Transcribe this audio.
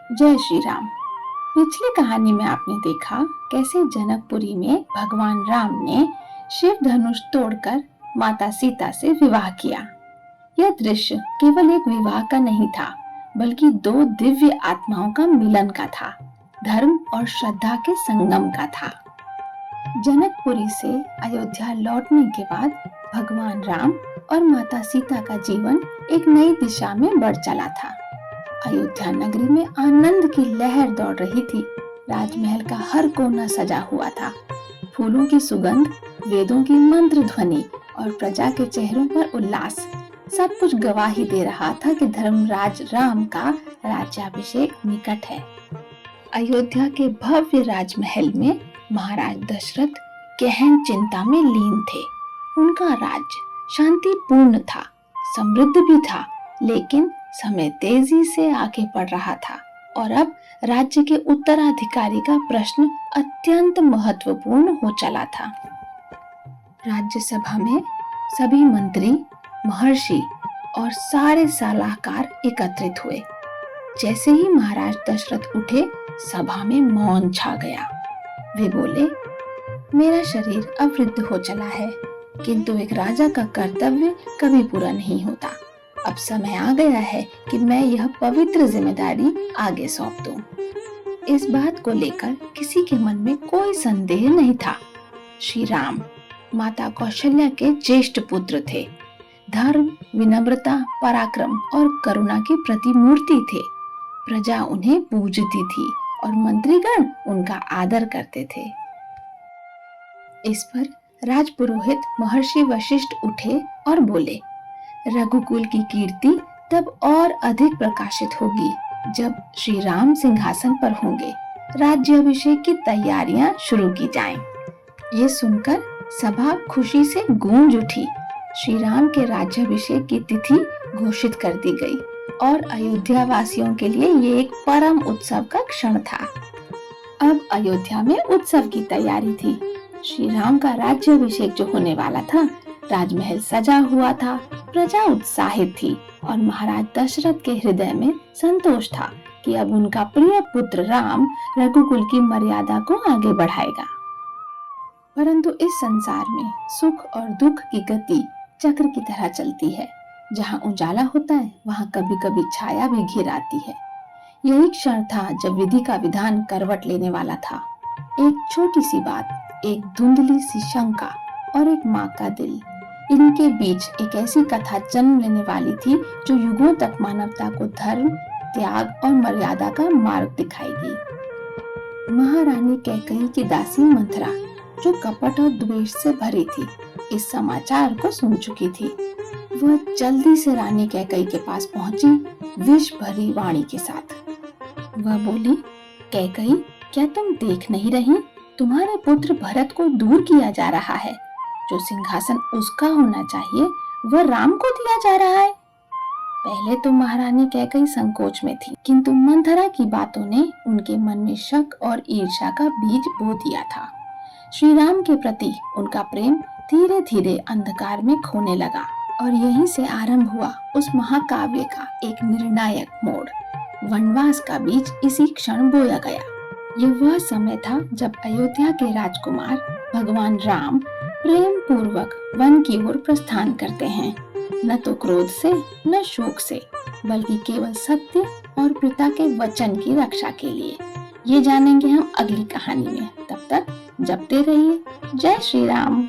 जय श्री राम। पिछली कहानी में आपने देखा कैसे जनकपुरी में भगवान राम ने शिव धनुष तोड़कर माता सीता से विवाह किया। यह दृश्य केवल एक विवाह का नहीं था, बल्कि दो दिव्य आत्माओं का मिलन का था, धर्म और श्रद्धा के संगम का था। जनकपुरी से अयोध्या लौटने के बाद भगवान राम और माता सीता का जीवन एक नई दिशा में बढ़ चला था। अयोध्या नगरी में आनंद की लहर दौड़ रही थी। राजमहल का हर कोना सजा हुआ था। फूलों की सुगंध, वेदों की मंत्र ध्वनि और प्रजा के चेहरों पर उल्लास, सब कुछ गवाही दे रहा था कि धर्मराज राम का राज्याभिषेक निकट है। अयोध्या के भव्य राजमहल में महाराज दशरथ गहन चिंता में लीन थे। उनका राज्य शांतिपूर्ण था, समृद्ध भी था, लेकिन समय तेजी से आगे बढ़ रहा था और अब राज्य के उत्तराधिकारी का प्रश्न अत्यंत महत्वपूर्ण हो चला था। राज्यसभा में सभी मंत्री, महर्षि और सारे सलाहकार एकत्रित हुए। जैसे ही महाराज दशरथ उठे, सभा में मौन छा गया। वे बोले, मेरा शरीर अब वृद्ध हो चला है, किंतु एक राजा का कर्तव्य कभी पूरा नहीं होता। अब समय आ गया है कि मैं यह पवित्र जिम्मेदारी आगे सौंप दूं। इस बात को लेकर किसी के मन में कोई संदेह नहीं था। श्री राम माता कौशल्या के ज्येष्ठ पुत्र थे। धर्म, विनम्रता, पराक्रम और करुणा की प्रतिमूर्ति थे। प्रजा उन्हें पूजती थी और मंत्रीगण उनका आदर करते थे। इस पर राजपुरोहित महर्षि वशिष्ठ उठे और बोले, रघुकुल की कीर्ति तब और अधिक प्रकाशित होगी जब श्री राम सिंहासन पर होंगे। राज्याभिषेक की तैयारियां शुरू की जाएं। ये सुनकर सभा खुशी से गूंज उठी। श्री राम के राज्याभिषेक की तिथि घोषित कर दी गई और अयोध्या वासियों के लिए ये एक परम उत्सव का क्षण था। अब अयोध्या में उत्सव की तैयारी थी। श्री राम का राज्याभिषेक जो होने वाला था, राजमहल सजा हुआ था, प्रजा उत्साहित थी और महाराज दशरथ के हृदय में संतोष था कि अब उनका प्रिय पुत्र राम रघुकुल की मर्यादा को आगे बढ़ाएगा। परंतु इस संसार में सुख और दुख की गति चक्र की तरह चलती है। जहाँ उजाला होता है, वहाँ कभी कभी छाया भी घिर आती है। यही क्षण था जब विधि का विधान करवट लेने वाला था। एक छोटी सी बात, एक धुंधली सी शंका और एक माँ का दिल, इनके बीच एक ऐसी कथा जन्म लेने वाली थी जो युगों तक मानवता को धर्म, त्याग और मर्यादा का मार्ग दिखाएगी। महारानी कैकेयी की दासी मंथरा, जो कपट और द्वेष से भरी थी, इस समाचार को सुन चुकी थी। वह जल्दी से रानी कैकेयी के पास पहुंची, विष भरी वाणी के साथ। वह बोली, कैकेयी, क्या तुम देख नहीं रही? तुम्हारे पुत्र भरत को दूर किया जा रहा है। जो सिंहासन उसका होना चाहिए, वह राम को दिया जा रहा है। पहले तो महारानी कैकेयी संकोच में थी, किंतु मंथरा की बातों ने उनके मन में शक और ईर्ष्या का बीज बो दिया था। श्री राम के प्रति उनका प्रेम धीरे धीरे अंधकार में खोने लगा और यहीं से आरंभ हुआ उस महाकाव्य का एक निर्णायक मोड़। वनवास का बीज इसी क्षण बोया गया। यह वह समय था जब अयोध्या के राजकुमार भगवान राम प्रेम पूर्वक वन की ओर प्रस्थान करते हैं, न तो क्रोध से, न शोक से, बल्कि केवल सत्य और पिता के वचन की रक्षा के लिए। ये जानेंगे हम अगली कहानी में। तब तक जपते रहिए। जय श्री राम।